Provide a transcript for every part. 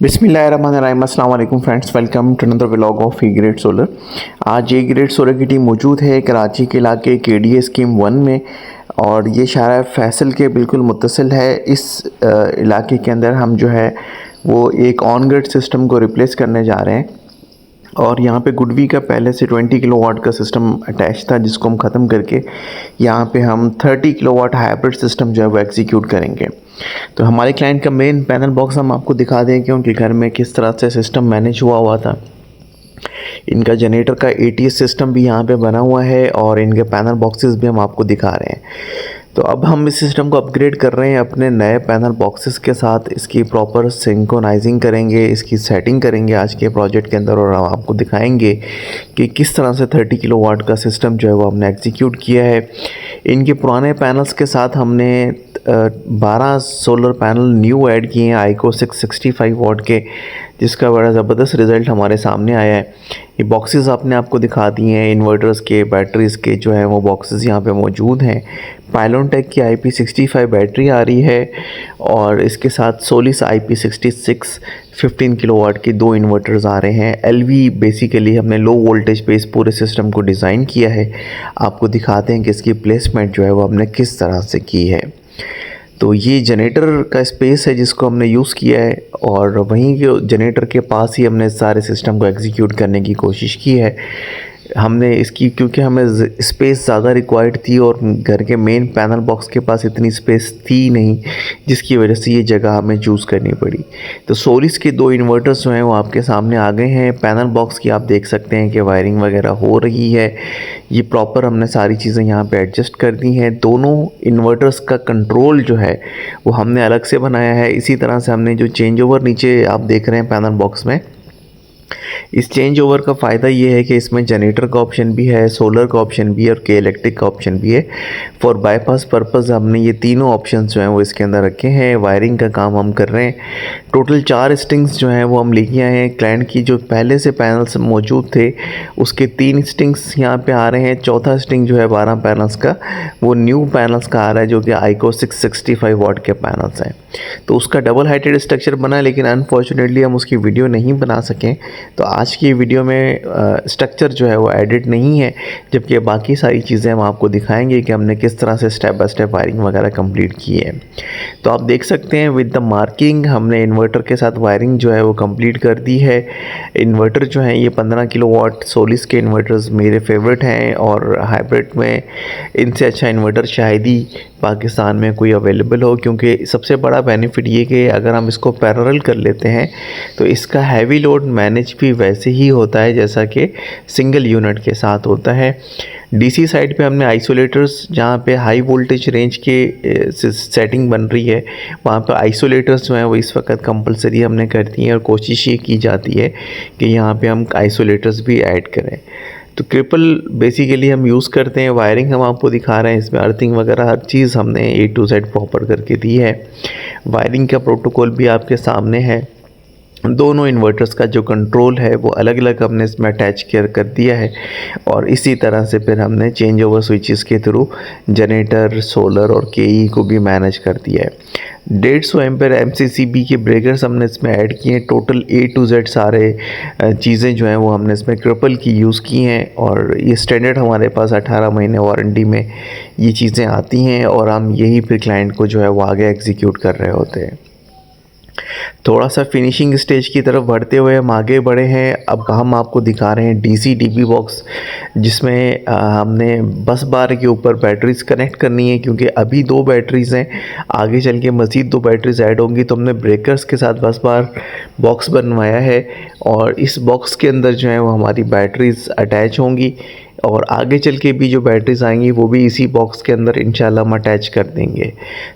बिस्मिल्लाहिर्रहमानिर्रहीम, अस्सलाम वालेकुम friends, welcome to another vlog of E Grade Solar. आज ई ग्रेड सोलर की टीम मौजूद है कराची के इलाके KDA स्कीम 1 में, और ये शारा फैसल के बिल्कुल मुत्तसिल है। इस इलाके के अंदर हम जो है वो एक ऑन ग्रिड सिस्टम को रिप्लेस करने जा रहे हैं, और यहाँ पे गुडवी का पहले से 20 किलोवाट का सिस्टम अटैच था, जिसको हम ख़त्म करके यहाँ पे हम 30 किलोवाट हाइब्रिड सिस्टम जो है वो एग्जीक्यूट करेंगे। तो हमारे क्लाइंट का मेन पैनल बॉक्स हम आपको दिखा दें कि उनके घर में किस तरह से सिस्टम मैनेज हुआ था। इनका जनरेटर का ATS सिस्टम भी यहाँ पे बना हुआ है, और इनके पैनल बॉक्सेस भी हम आपको दिखा रहे हैं। तो अब हम इस सिस्टम को अपग्रेड कर रहे हैं अपने नए पैनल बॉक्सेस के साथ। इसकी प्रॉपर सिंक्रोनाइजिंग करेंगे, इसकी सेटिंग करेंगे आज के प्रोजेक्ट के अंदर, और हम आपको दिखाएंगे कि किस तरह से 30 किलोवाट का सिस्टम जो है वो हमने एग्जीक्यूट किया है। इनके पुराने पैनल्स के साथ हमने 12 सोलर पैनल न्यू ऐड किए हैं आईको 665 वाट के, जिसका बड़ा ज़बरदस्त रिज़ल्ट हमारे सामने आया है। ये बॉक्सेस आपने आपको दिखा दिए हैं, इन्वर्टर्स के, बैटरीज़ के जो है वो बॉक्सेस यहाँ पे मौजूद हैं। पायलोनटेक की IP65 बैटरी आ रही है, और इसके साथ सोलिस IP66 15 किलोवाट के 2 इन्वर्टर्स आ रहे हैं। LV बेसिकली हमने लो वोल्टेज पे इस पूरे सिस्टम को डिज़ाइन किया है। आपको दिखाते हैं कि इसकी प्लेसमेंट जो है वो हमने किस तरह से की है। तो ये जनरेटर का स्पेस है जिसको हमने यूज़ किया है, और वहीं के जनरेटर के पास ही हमने सारे सिस्टम को एग्जीक्यूट करने की कोशिश की है। हमने इसकी, क्योंकि हमें स्पेस ज़्यादा रिक्वायर्ड थी और घर के मेन पैनल बॉक्स के पास इतनी स्पेस थी नहीं, जिसकी वजह से ये जगह हमें चूज़ करनी पड़ी। तो सोलिस के 2 इन्वर्टर्स जो हैं वो आपके सामने आ गए हैं। पैनल बॉक्स की आप देख सकते हैं कि वायरिंग वगैरह हो रही है। ये प्रॉपर हमने सारी चीज़ें यहाँ पे एडजस्ट कर दी हैं। दोनों इन्वर्टर्स का कंट्रोल जो है वो हमने अलग से बनाया है। इसी तरह से हमने जो चेंज ओवर नीचे आप देख रहे हैं पैनल बॉक्स में, इस चेंज ओवर का फ़ायदा ये है कि इसमें जनरेटर का ऑप्शन भी है, सोलर का ऑप्शन भी है, और के इलेक्ट्रिक का ऑप्शन भी है। फॉर बाईपास पर्पस हमने ये तीनों ऑप्शन जो हैं वो इसके अंदर रखे हैं। वायरिंग का काम हम कर रहे हैं। टोटल 4 स्टिंग्स जो हैं वो हम लेके आए हैं। क्लाइंट की जो पहले से पैनल्स मौजूद थे उसके 3 स्टिंग्स यहाँ पे आ रहे हैं। चौथा स्टिंग जो है 12 पैनल्स का, वो न्यू पैनल्स का आ रहा है, जो कि आईको 665 वाट के पैनल्स हैं। तो उसका डबल हाइटेड स्ट्रक्चर बना है, लेकिन अनफॉर्चुनेटली हम उसकी वीडियो नहीं बना सकें। तो आज की वीडियो में स्ट्रक्चर जो है वो एडिट नहीं है, जबकि बाकी सारी चीज़ें हम आपको दिखाएंगे कि हमने किस तरह से स्टेप बाय स्टेप वायरिंग वगैरह कंप्लीट की है। तो आप देख सकते हैं विद द मार्किंग हमने इन्वर्टर के साथ वायरिंग जो है वो कंप्लीट कर दी है। इन्वर्टर जो है ये 15 किलोवाट सोलिस के इन्वर्टर्स मेरे फेवरेट हैं, और हाइब्रिड में इनसे अच्छा इन्वर्टर शायद ही पाकिस्तान में कोई अवेलेबल हो, क्योंकि सबसे बड़ा बेनिफिट ये कि अगर हम इसको पैरेलल कर लेते हैं तो इसका हैवी लोड मैनेज भी वैसे ही होता है जैसा कि सिंगल यूनिट के साथ होता है। DC साइड पे हमने आइसोलेटर्स, जहाँ पे हाई वोल्टेज रेंज के सेटिंग बन रही है, वहाँ पे आइसोलेटर्स जो हैं वो इस वक्त कंपलसरी हमने कर दी हैं, और कोशिश ये की जाती है कि यहाँ पे हम आइसोलेटर्स भी ऐड करें। तो ट्रिपल बेसिकली हम यूज़ करते हैं। वायरिंग हम आपको दिखा रहे हैं, इसमें अर्थिंग वगैरह हर चीज़ हमने A to Z प्रॉपर करके दी है। वायरिंग का प्रोटोकॉल भी आपके सामने है। दोनों इन्वर्टर्स का जो कंट्रोल है वो अलग अलग हमने इसमें अटैच कर दिया है, और इसी तरह से फिर हमने चेंज ओवर स्विचेस के थ्रू जनरेटर, सोलर और KE को भी मैनेज कर दिया है। 150 एम्पेयर MCCB के ब्रेकर्स हमने इसमें ऐड किए हैं। टोटल A to Z सारे चीज़ें जो हैं वो हमने इसमें ट्रिपल की यूज़ की हैं, और ये स्टैंडर्ड हमारे पास 18 महीने वारंटी में ये चीज़ें आती हैं, और हम यही फिर क्लाइंट को जो है वो आगे एग्जीक्यूट कर रहे होते हैं। थोड़ा सा फिनिशिंग स्टेज की तरफ बढ़ते हुए हम आगे बढ़े हैं। अब हम आपको दिखा रहे हैं DC DB बॉक्स, जिसमें हमने बस बार के ऊपर बैटरीज़ कनेक्ट करनी है, क्योंकि अभी 2 बैटरीज़ हैं, आगे चल के मज़ीद 2 बैटरीज़ ऐड होंगी। तो हमने ब्रेकर्स के साथ बस बार बॉक्स बनवाया है, और इस बॉक्स के अंदर जो है वो हमारी बैटरीज़ अटैच होंगी, और आगे चल के भी जो बैटरीज़ आएंगी वो भी इसी बॉक्स के अंदर इंशाल्लाह हम अटैच कर देंगे।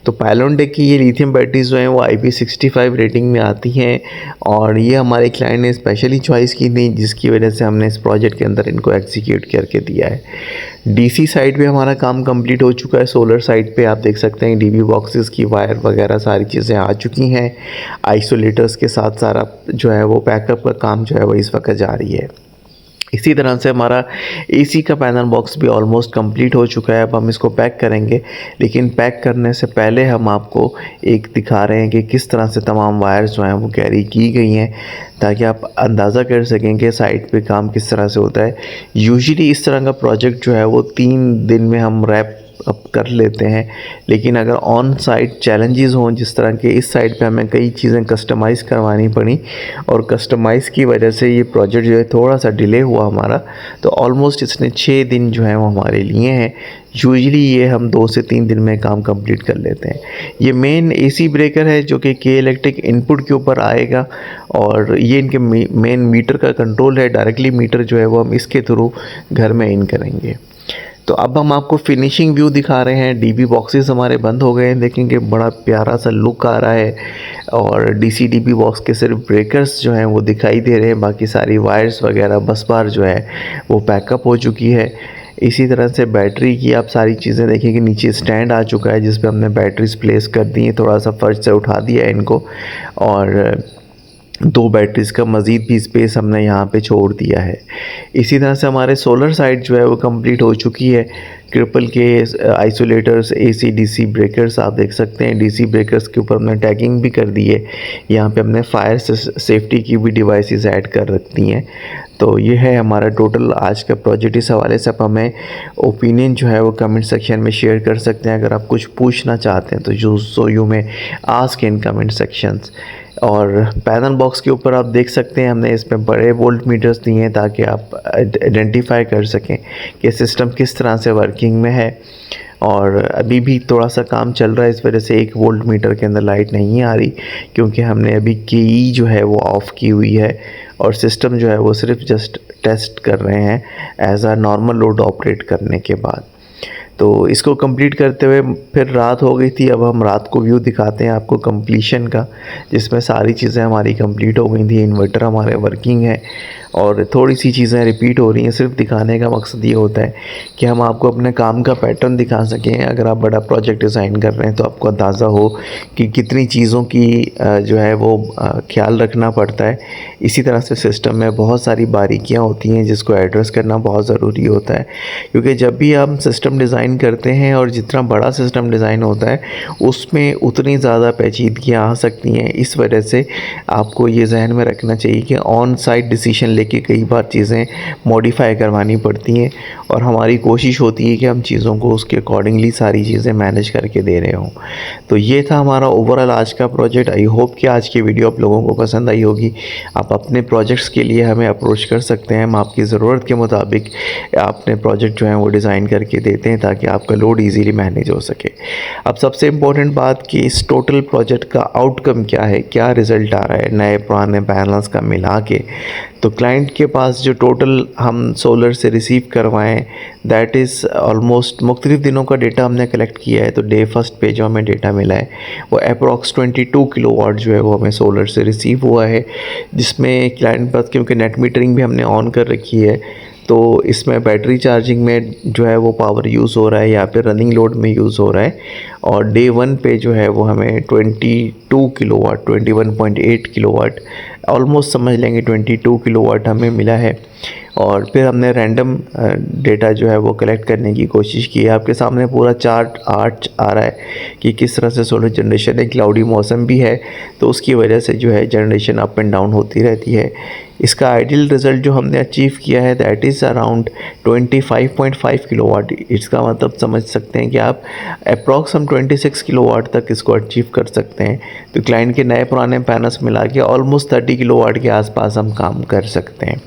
तो पायलोनटेक की ये लिथियम बैटरीज़ जो हैं वो IP65 रेटिंग में आती हैं, और ये हमारे क्लाइंट ने स्पेशली चॉइस की थी, जिसकी वजह से हमने इस प्रोजेक्ट के अंदर इनको एग्जीक्यूट करके दिया है। DC साइड पे हमारा काम कंप्लीट हो चुका है। सोलर साइड पे आप देख सकते हैं DB बॉक्सेस की वायर वगैरह सारी चीज़ें आ चुकी हैं। आइसोलेटर्स के साथ सारा जो है वो बैकअप का काम जो है वो इस वक्त जारी है। इसी तरह से हमारा एसी का पैनल बॉक्स भी ऑलमोस्ट कंप्लीट हो चुका है। अब हम इसको पैक करेंगे, लेकिन पैक करने से पहले हम आपको एक दिखा रहे हैं कि किस तरह से तमाम वायर्स जो हैं वो कैरी की गई हैं, ताकि आप अंदाज़ा कर सकें कि साइट पे काम किस तरह से होता है। यूजुअली इस तरह का प्रोजेक्ट जो है वो 3 दिन में हम रैप अप कर लेते हैं, लेकिन अगर ऑन साइट चैलेंजेस हों, जिस तरह के इस साइट पे हमें कई चीज़ें कस्टमाइज़ करवानी पड़ी और कस्टमाइज़ की वजह से ये प्रोजेक्ट जो है थोड़ा सा डिले हुआ हमारा, तो ऑलमोस्ट इसने 6 दिन जो है वो हमारे लिए हैं। यूजुअली ये हम 2 से 3 दिन में काम कंप्लीट कर लेते हैं। ये मेन एसी ब्रेकर है जो कि के इलेक्ट्रिक इनपुट के ऊपर आएगा, और ये इनके मेन मीटर का कंट्रोल है। डायरेक्टली मीटर जो है वो हम इसके थ्रू घर में इन करेंगे। तो अब हम आपको फिनिशिंग व्यू दिखा रहे हैं। डीबी बॉक्सेस हमारे बंद हो गए हैं, देखेंगे बड़ा प्यारा सा लुक आ रहा है, और डीसी डीबी बॉक्स के सिर्फ ब्रेकर्स जो हैं वो दिखाई दे रहे हैं, बाकी सारी वायर्स वगैरह बस बार जो है वो पैकअप हो चुकी है। इसी तरह से बैटरी की आप सारी चीज़ें देखेंगे, नीचे स्टैंड आ चुका है जिस पे हमने बैटरीज प्लेस कर दी हैं, थोड़ा सा फर्श से उठा दिया है इनको, और 2 बैटरीज़ का मज़ीद भी स्पेस हमने यहाँ पे छोड़ दिया है। इसी तरह से हमारे सोलर साइड जो है वो कंप्लीट हो चुकी है। ट्रिपल के आइसोलेटर्स, एसी डीसी ब्रेकर्स आप देख सकते हैं। डीसी ब्रेकर्स के ऊपर हमने टैगिंग भी कर दी है। यहाँ पे हमने फायर सेफ्टी की भी डिवाइसेस ऐड कर रखी हैं। तो ये है हमारा टोटल आज का प्रोजेक्ट। इस हवाले से आप हमें ओपिनियन जो है वो कमेंट सेक्शन में शेयर कर सकते हैं। अगर आप कुछ पूछना चाहते हैं तो सो यू में आस्क इन कमेंट सेक्शंस। और पैनल बॉक्स के ऊपर आप देख सकते हैं हमने इसमें बड़े वोल्ट मीटर्स दिए हैं, ताकि आप आइडेंटिफाई कर सकें कि सिस्टम किस तरह से वर्किंग में है। और अभी भी थोड़ा सा काम चल रहा है, इस वजह से 1 वोल्ट मीटर के अंदर लाइट नहीं आ रही, क्योंकि हमने अभी की जो है वो ऑफ़ की हुई है, और सिस्टम जो है वो सिर्फ जस्ट टेस्ट कर रहे हैं एज आ नॉर्मल लोड ऑपरेट करने के बाद। तो इसको कंप्लीट करते हुए फिर रात हो गई थी। अब हम रात को व्यू दिखाते हैं आपको कंप्लीशन का, जिसमें सारी चीज़ें हमारी कंप्लीट हो गई थी। इन्वर्टर हमारे वर्किंग है, और थोड़ी सी चीज़ें रिपीट हो रही हैं। सिर्फ दिखाने का मकसद ये होता है कि हम आपको अपने काम का पैटर्न दिखा सकें। अगर आप बड़ा प्रोजेक्ट डिज़ाइन कर रहे हैं तो आपको अंदाज़ा हो कि कितनी चीज़ों की जो है वो ख्याल रखना पड़ता है। इसी तरह से सिस्टम में बहुत सारी बारीकियाँ होती हैं जिसको एड्रेस करना बहुत ज़रूरी होता है, क्योंकि जब भी हम सिस्टम डिज़ाइन करते हैं और जितना बड़ा सिस्टम डिज़ाइन होता है उसमें उतनी ज़्यादा पेचीदगियाँ आ सकती हैं। इस वजह से आपको ये जहन में रखना चाहिए कि ऑन साइट डिसीजन कि कई बार चीज़ें मॉडिफाई करवानी पड़ती हैं, और हमारी कोशिश होती है कि हम चीज़ों को उसके अकॉर्डिंगली सारी चीज़ें मैनेज करके दे रहे हों। तो ये था हमारा ओवरऑल आज का प्रोजेक्ट। आई होप कि आज की वीडियो आप लोगों को पसंद आई होगी। आप अपने प्रोजेक्ट्स के लिए हमें अप्रोच कर सकते हैं, हम आपकी ज़रूरत के मुताबिक अपने प्रोजेक्ट जो हैं वो डिज़ाइन करके देते हैं, ताकि आपका लोड ईज़िली मैनेज हो सके। अब सबसे इम्पोर्टेंट बात कि इस टोटल प्रोजेक्ट का आउटकम क्या है, क्या रिज़ल्ट आ रहा है नए पुराने पैनल्स का मिला के। तो क्लाइंट के पास जो टोटल हम सोलर से रिसीव करवाएं, दैट इज़ ऑलमोस्ट मुख्तलिफ़ दिनों का डेटा हमने कलेक्ट किया है। तो डे फर्स्ट पे जो हमें डेटा मिला है वो अप्रॉक्स 22 किलोवाट जो है वो हमें सोलर से रिसीव हुआ है, जिसमें क्लाइंट पास क्योंकि नेट मीटरिंग भी हमने ऑन कर रखी है, तो इसमें बैटरी चार्जिंग में जो है वो पावर यूज़ हो रहा है, या फिर रनिंग लोड में यूज़ हो रहा है। और डे 1 पे जो है वो हमें 22 किलोवाट, 21.8 किलोवाट, ऑलमोस्ट समझ लेंगे 22 किलोवाट हमें मिला है। और फिर हमने रैंडम डेटा जो है वो कलेक्ट करने की कोशिश की है। आपके सामने पूरा चार्ट आर्ट आ रहा है कि किस तरह से सोलर जनरेशन है। क्लाउडी मौसम भी है, तो उसकी वजह से जो है जनरेशन अप एंड डाउन होती रहती है। इसका आइडियल रिज़ल्ट जो हमने अचीव किया है दैट इज़ अराउंड 25.5 किलोवाट। इसका मतलब समझ सकते हैं कि आप अप्रॉक्स हम 26 किलोवाट तक इसको अचीव कर सकते हैं। तो क्लाइंट के नए पुराने पैनल्स मिला के ऑलमोस्ट 30 किलोवाट के आसपास हम काम कर सकते हैं।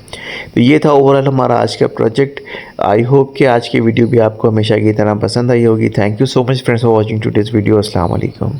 तो ये था ओवरऑल हमारा आज का प्रोजेक्ट। आई होप कि आज की वीडियो भी आपको हमेशा की तरह पसंद आई होगी। Thank you so much friends for watching today's video. अस्सलाम वालेकुम।